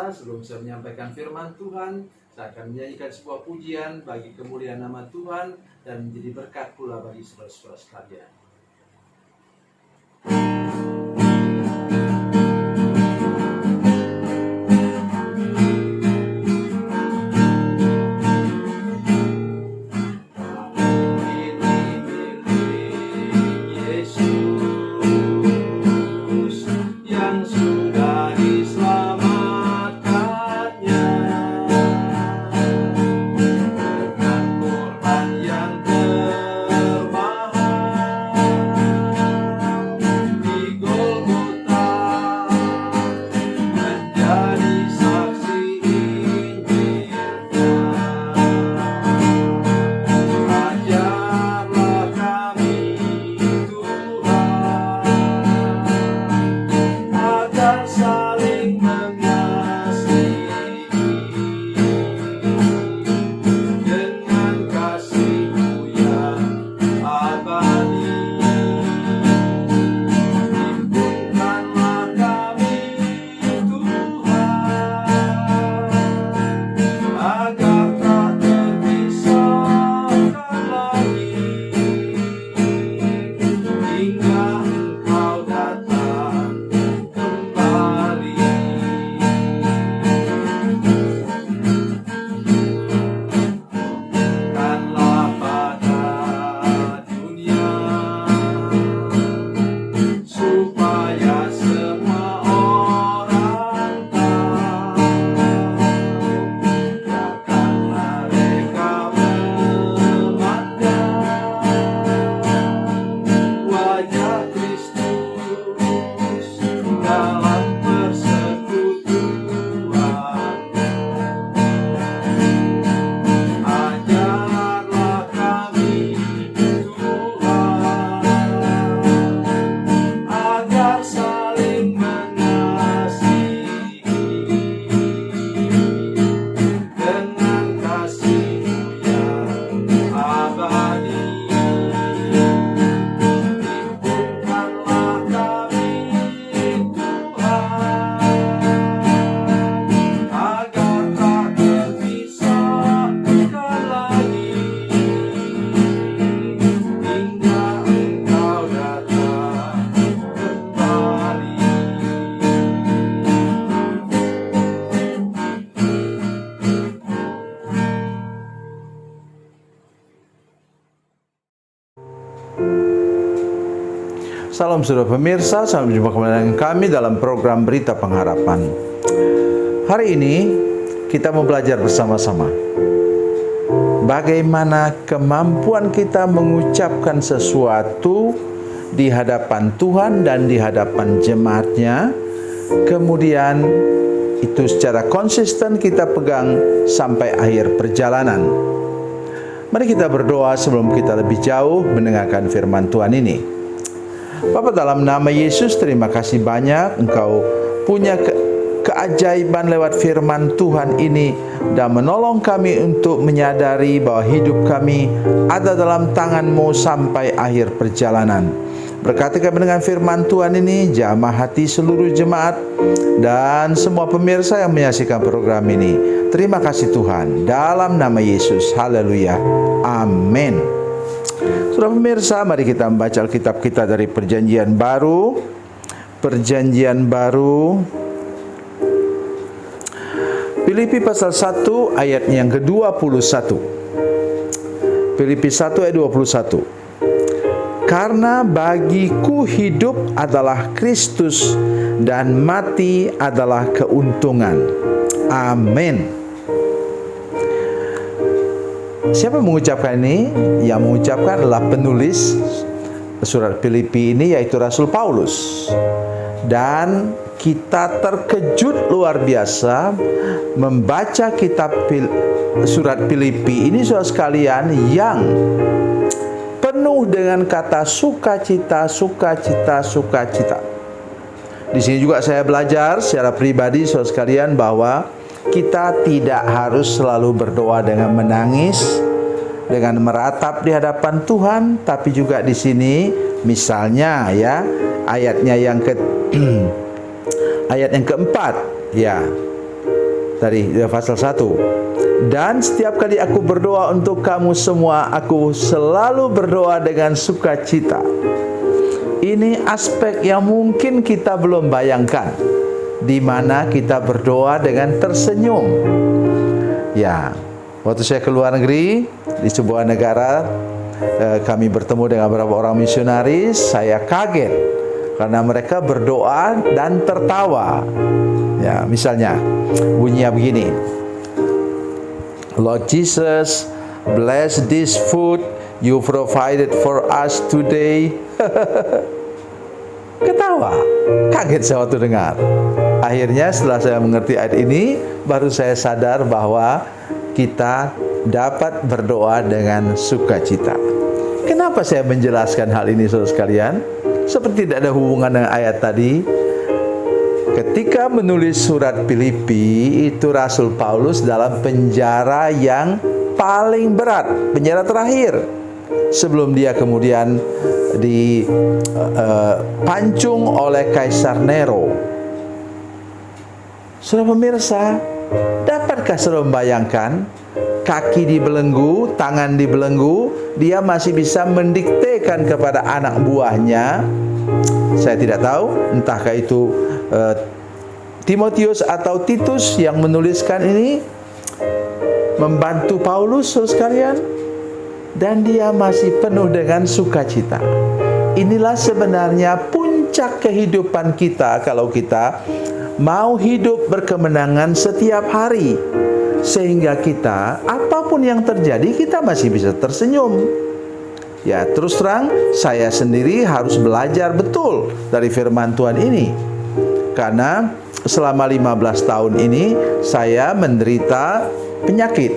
pemirsa, sebelum saya menyampaikan firman Tuhan, saya akan menyanyikan sebuah pujian bagi kemuliaan nama Tuhan dan menjadi berkat pula bagi saudara-saudara sekalian. Salam saudara pemirsa, sampai jumpa kembali dengan kami dalam program Berita Pengharapan. Hari ini kita mau belajar bersama-sama bagaimana kemampuan kita mengucapkan sesuatu di hadapan Tuhan dan di hadapan jemaatnya. Kemudian itu secara konsisten kita pegang sampai akhir perjalanan. Mari kita berdoa sebelum kita lebih jauh mendengarkan firman Tuhan ini. Bapa, dalam nama Yesus, terima kasih banyak Engkau punya keajaiban lewat firman Tuhan ini dan menolong kami untuk menyadari bahwa hidup kami ada dalam tangan-Mu sampai akhir perjalanan. Berkati kami dengan firman Tuhan ini, jamah hati seluruh jemaat dan semua pemirsa yang menyaksikan program ini. Terima kasih Tuhan, dalam nama Yesus, haleluya, amin. Saudara pemirsa, mari kita membaca Alkitab kita dari Perjanjian Baru. Perjanjian Baru, Filipi pasal 1 ayat yang ke-21. Filipi 1 ayat 21. Karena bagiku hidup adalah Kristus dan mati adalah keuntungan. Amin. Siapa yang mengucapkan ini? Yang mengucapkan adalah penulis surat Filipi ini, yaitu Rasul Paulus. Dan kita terkejut luar biasa membaca kitab surat Filipi ini, saudara sekalian, yang penuh dengan kata sukacita, sukacita, sukacita. Di sini juga saya belajar secara pribadi, saudara sekalian, bahwa kita tidak harus selalu berdoa dengan menangis, dengan meratap di hadapan Tuhan, tapi juga di sini misalnya ya ayatnya yang ayat yang keempat ya. Tadi pasal 1. Dan setiap kali aku berdoa untuk kamu semua, aku selalu berdoa dengan sukacita. Ini aspek yang mungkin kita belum bayangkan, di mana kita berdoa dengan tersenyum. Ya, waktu saya ke luar negeri di sebuah negara, kami bertemu dengan beberapa orang misionaris. Saya kaget karena mereka berdoa dan tertawa. Ya, misalnya bunyinya begini: Lord Jesus, bless this food you provided for us today. Ketawa, kaget saya waktu dengar. Akhirnya setelah saya mengerti ayat ini, baru saya sadar bahwa kita dapat berdoa dengan sukacita. Kenapa saya menjelaskan hal ini, saudara sekalian? Seperti tidak ada hubungan dengan ayat tadi. Ketika menulis surat Filipi, itu Rasul Paulus dalam penjara yang paling berat, penjara terakhir, sebelum dia kemudian dipancung oleh Kaisar Nero. Saudara pemirsa, dapatkah saudara membayangkan, kaki dibelenggu, tangan dibelenggu, dia masih bisa mendiktekan kepada anak buahnya. Saya tidak tahu, entahkah itu Timotius atau Titus yang menuliskan ini, membantu Paulus, saudara sekalian, dan dia masih penuh dengan sukacita. Inilah sebenarnya puncak kehidupan kita kalau kita mau hidup berkemenangan setiap hari, sehingga kita apapun yang terjadi kita masih bisa tersenyum. Ya, terus terang saya sendiri harus belajar betul dari firman Tuhan ini, karena selama 15 tahun ini saya menderita penyakit,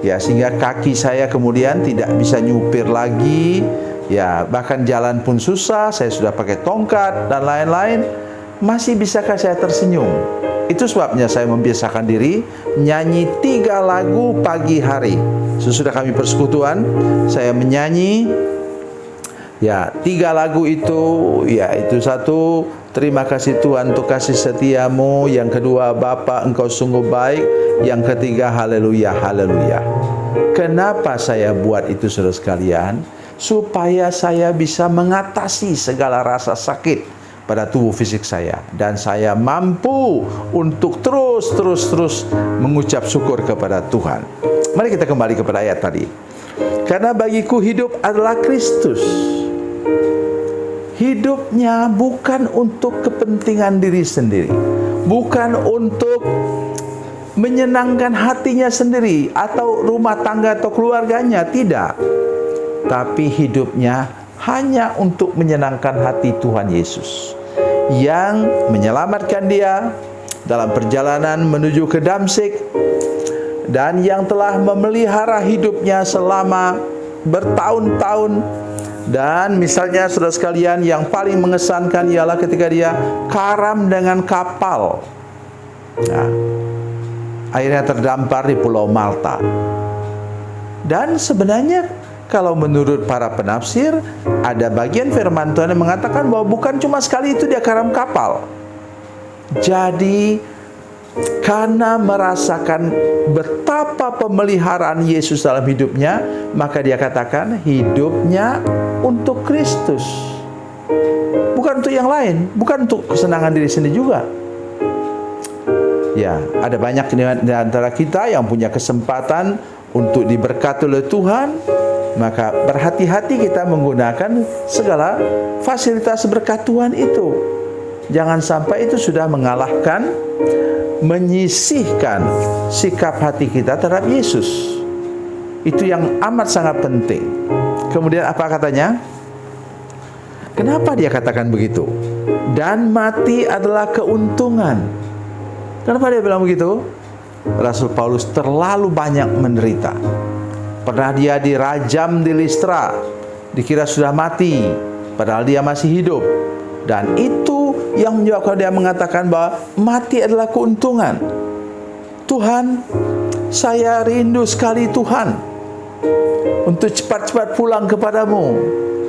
ya, sehingga kaki saya kemudian tidak bisa nyupir lagi, ya, bahkan jalan pun susah. Saya sudah pakai tongkat dan lain-lain. Masih bisakah saya tersenyum? Itu sebabnya saya membiasakan diri nyanyi 3 lagu pagi hari. Sesudah kami persekutuan, saya menyanyi, ya, 3 lagu itu, ya, itu satu, terima kasih Tuhan untuk kasih setiamu. Yang kedua, Bapa engkau sungguh baik. Yang ketiga, haleluya, haleluya. Kenapa saya buat itu, saudara sekalian? Supaya saya bisa mengatasi segala rasa sakit pada tubuh fisik saya, dan saya mampu untuk terus mengucap syukur kepada Tuhan. Mari kita kembali kepada ayat tadi. Karena bagiku hidup adalah Kristus. Hidupnya bukan untuk kepentingan diri sendiri, bukan untuk menyenangkan hatinya sendiri atau rumah tangga atau keluarganya, tidak. Tapi hidupnya hanya untuk menyenangkan hati Tuhan Yesus yang menyelamatkan dia dalam perjalanan menuju ke Damsyik, dan yang telah memelihara hidupnya selama bertahun-tahun. Dan misalnya saudara sekalian, yang paling mengesankan ialah ketika dia karam dengan kapal, nah, akhirnya terdampar di Pulau Malta. Dan sebenarnya kalau menurut para penafsir, ada bagian firman Tuhan yang mengatakan bahwa bukan cuma sekali itu dia karam kapal. Jadi karena merasakan betapa pemeliharaan Yesus dalam hidupnya, maka dia katakan hidupnya untuk Kristus, bukan untuk yang lain, bukan untuk kesenangan diri sendiri juga. Ya, ada banyak di antara kita yang punya kesempatan untuk diberkati oleh Tuhan, maka berhati-hati kita menggunakan segala fasilitas berkat Tuhan itu. Jangan sampai itu sudah mengalahkan, menyisihkan sikap hati kita terhadap Yesus. Itu yang amat sangat penting. Kemudian apa katanya? Kenapa dia katakan begitu? Dan mati adalah keuntungan. Kenapa dia bilang begitu? Rasul Paulus terlalu banyak menderita. Pernah dia dirajam di Listra, dikira sudah mati, padahal dia masih hidup. Dan itu yang menyebabkan dia mengatakan bahwa mati adalah keuntungan. Tuhan, saya rindu sekali Tuhan untuk cepat-cepat pulang kepadamu.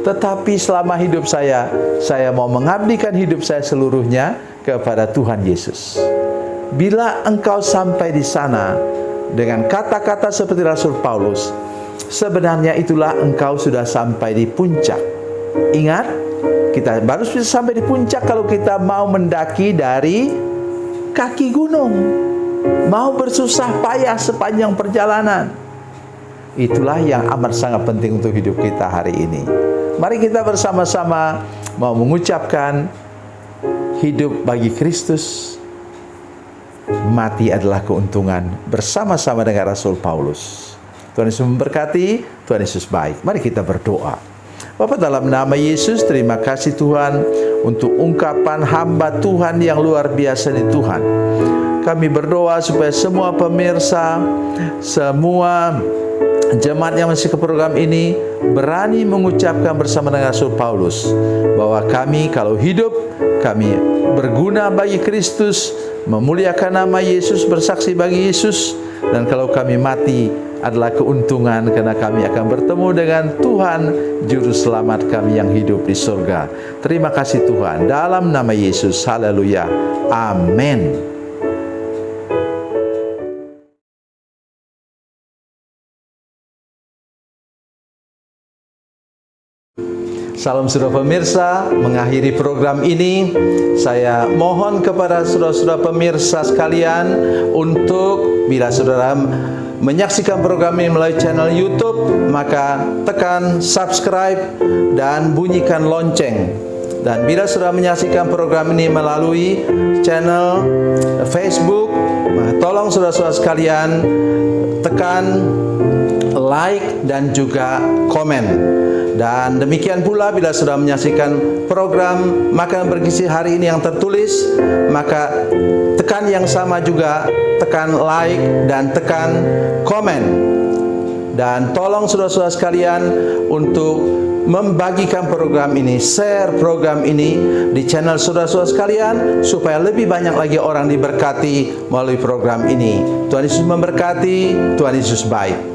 Tetapi selama hidup saya mau mengabdikan hidup saya seluruhnya kepada Tuhan Yesus. bila engkau sampai di sana dengan kata-kata seperti Rasul Paulus, sebenarnya itulah engkau sudah sampai di puncak. Ingat, kita baru bisa sampai di puncak kalau kita mau mendaki dari kaki gunung, mau bersusah payah sepanjang perjalanan. Itulah yang amat sangat penting untuk hidup kita hari ini. Mari kita bersama-sama mau mengucapkan, hidup bagi Kristus, mati adalah keuntungan, bersama-sama dengan Rasul Paulus. Tuhan Yesus memberkati, Tuhan Yesus baik. Mari kita berdoa. Bapa, dalam nama Yesus, terima kasih Tuhan untuk ungkapan hamba Tuhan yang luar biasa di Tuhan. Kami berdoa supaya semua pemirsa, semua jemaat yang masih ke program ini berani mengucapkan bersama dengan Rasul Paulus bahwa kami kalau hidup, kami berguna bagi Kristus, memuliakan nama Yesus, bersaksi bagi Yesus, dan kalau kami mati adalah keuntungan karena kami akan bertemu dengan Tuhan Juru Selamat kami yang hidup di surga. Terima kasih Tuhan, dalam nama Yesus, haleluya, amin. Salam saudara pemirsa, mengakhiri program ini saya mohon kepada saudara-saudara pemirsa sekalian untuk bila saudara menyaksikan program ini melalui channel YouTube, maka tekan subscribe dan bunyikan lonceng. Dan bila saudara menyaksikan program ini melalui channel Facebook, tolong saudara-saudara sekalian tekan like dan juga komen. Dan demikian pula bila sudah menyaksikan program Makanan Bergizi hari ini yang tertulis, maka tekan yang sama juga, tekan like dan tekan komen. Dan tolong saudara-saudara sekalian untuk membagikan program ini, share program ini di channel saudara-saudara sekalian supaya lebih banyak lagi orang diberkati melalui program ini. Tuhan Yesus memberkati, Tuhan Yesus baik.